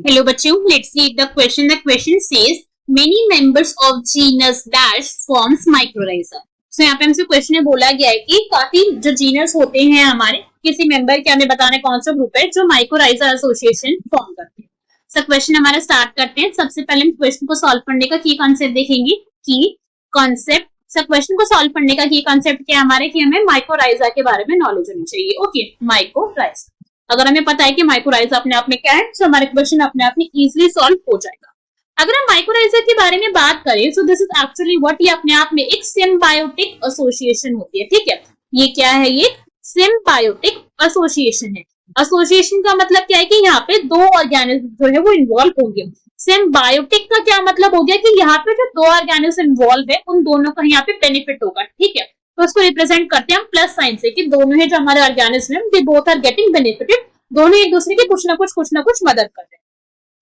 Hello बच्चों, let's read the question. The question says many members of genus dash forms mycorrhiza. So यहाँ पे हमसे question में बोला गया है कि काफी जो जीनस होते हैं हमारे किसी मेंबर के, हमें बताना कौन सा ग्रुप है जो माइक्रोराइजा एसोसिएशन फॉर्म करते हैं. सो क्वेश्चन हमारा स्टार्ट करते हैं. सबसे पहले हम क्वेश्चन को सॉल्व करने का की कॉन्सेप्ट देखेंगे. की कॉन्सेप्ट. सब क्वेश्चन को सॉल्व करने का की कॉन्सेप्ट क्या है हमारे, कि हमें माइक्रोराइजा के बारे में नॉलेज होनी चाहिए. ओके, माइक्रोराइजा अगर हमें पता है कि माइक्रोराइजा अपने आप में क्या है, तो हमारे क्वेश्चन अपने आप में इजीली सॉल्व हो जाएगा. अगर हम माइक्रोराइजा के बारे में बात करें, so this is actually what, ये अपने आप में एक सिम्बायोटिक एसोसिएशन होती है. ठीक है, ये क्या है, ये सिम्बायोटिक एसोसिएशन है. एसोसिएशन का मतलब क्या है कि यहाँ पे दो ऑर्गेनिज्म जो है वो इन्वॉल्व होंगे. सिम्बायोटिक का क्या मतलब हो गया कि यहाँ पे जो दो ऑर्गेनिज्म इन्वॉल्व है उन दोनों का यहाँ पे बेनिफिट होगा. ठीक है, तो उसको रिप्रेजेंट करते हैं हम प्लस साइन से, कि दोनों ही जो हमारे ऑर्गेनिज्म है they both are getting benefited. दोनों एक दूसरे की कुछ ना कुछ मदद कर रहे हैं.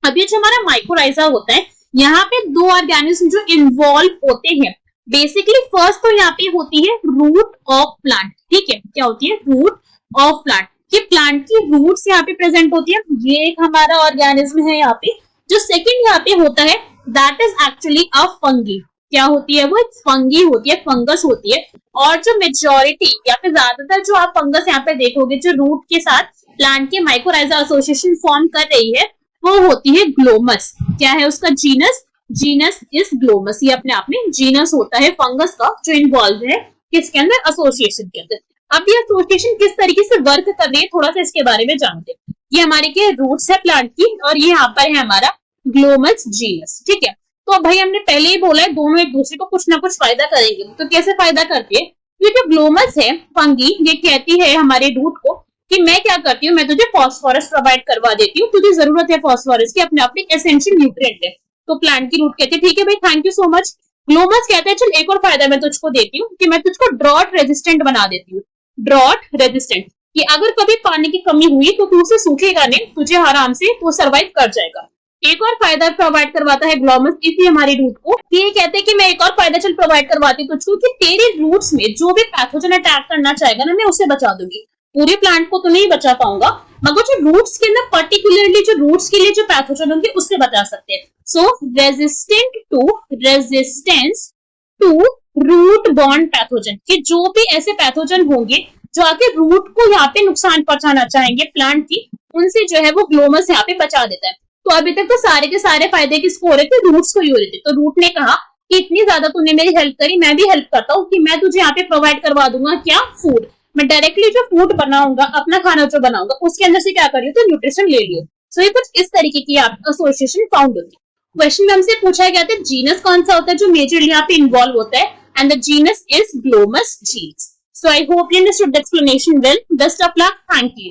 अब ये जो हमारा माइक्रोराइजा होता है, यहाँ पे दो ऑर्गेनिज्म जो इन्वॉल्व होते हैं. बेसिकली फर्स्ट तो यहाँ पे होती है रूट ऑफ प्लांट. ठीक है, क्या होती है, रूट ऑफ प्लांट. कि प्लांट की रूट्स यहाँ पे प्रेजेंट होती है. ये एक हमारा ऑर्गेनिज्म है यहाँ पे. जो सेकंड यहाँ पे होता है that is actually a fungi. क्या होती है वो, एक फंगी होती है, फंगस होती है. और जो मेजॉरिटी या फिर ज्यादातर जो आप फंगस यहाँ पे देखोगे जो रूट के साथ प्लांट के माइक्रोराइजा एसोसिएशन फॉर्म कर रही है, वो होती है ग्लोमस. क्या है उसका जीनस, जीनस इज ग्लोमस. ये अपने आप में जीनस होता है फंगस का जो इन्वॉल्व है किसके अंदर, एसोसिएशन के अंदर. अब ये एसोसिएशन किस तरीके से वर्क कर रही है थोड़ा सा इसके बारे में जानते हैं. ये हमारे के रूट्स है प्लांट की, और ये यहाँ पर है हमारा ग्लोमस जीनस. ठीक है, तो भाई हमने पहले ही बोला है दोनों एक दूसरे को कुछ ना कुछ फायदा करेंगे. तो कैसे फायदा करती है, ये जो ग्लोमस है फंगी, ये कहती है हमारे रूट को कि मैं क्या करती हूँ, मैं तुझे फास्फोरस प्रोवाइड करवा देती हूँ, तुझे जरूरत है फास्फोरस की, अपने आप में एसेंशियल न्यूट्रिएंट है. तो प्लांट की रूट कहती है ठीक है भाई, thank you so much. Glomus कहता है चल एक और फायदा मैं तुझको देती हूँ, कि मैं तुझको ड्रॉट रेजिस्टेंट बना देती हूँ. ड्रॉट रेजिस्टेंट, कि अगर कभी पानी की कमी हुई तो तू उसे सूखेगा नहीं, तुझे आराम से तू सर्वाइव कर जाएगा. एक और फायदा प्रोवाइड करवाता है ग्लोमस इसी हमारी रूट को. ये कहते हैं कि मैं एक और फायदा चल प्रोवाइड करवाती हूँ तुझको, कि तेरे रूट्स में जो भी पैथोजन अटैक करना चाहेगा ना, मैं उसे बचा दूंगी. पूरे प्लांट को तो नहीं बचा पाऊंगा, मगर जो रूट्स के अंदर पर्टिकुलरली जो रूट्स के लिए जो पैथोजन होंगे उससे बचा सकते हैं. So resistance to root borne pathogen, कि जो भी ऐसे पैथोजन होंगे जो आके रूट को यहाँ पे नुकसान पहुंचाना चाहेंगे प्लांट की, उनसे जो है वो ग्लोमस यहाँ पे बचा देता है. तो अभी तक तो सारे के सारे फायदे किसको हो रहे थे, रूट्स को ही हो रहे थे. तो रूट ने कहा कि इतनी ज्यादा तूने मेरी हेल्प करी, मैं भी हेल्प करता हूँ, कि मैं तुझे यहाँ पे प्रोवाइड करवा दूंगा क्या, फूड. मैं डायरेक्टली जो फूड बनाऊंगा, अपना खाना जो बनाऊंगा उसके अंदर से क्या कर लियो, तो न्यूट्रिशन ले लियो. सो ये कुछ इस तरीके की आप एसोसिएशन फाउंड होती है. क्वेश्चन में हमसे पूछा गया था जीनस कौन सा होता है जो मेजरली यहाँ पे इन्वॉल्व होता है, and the genus is Glomus genus. So I hope you understood the explanation well. Best of luck. Thank you.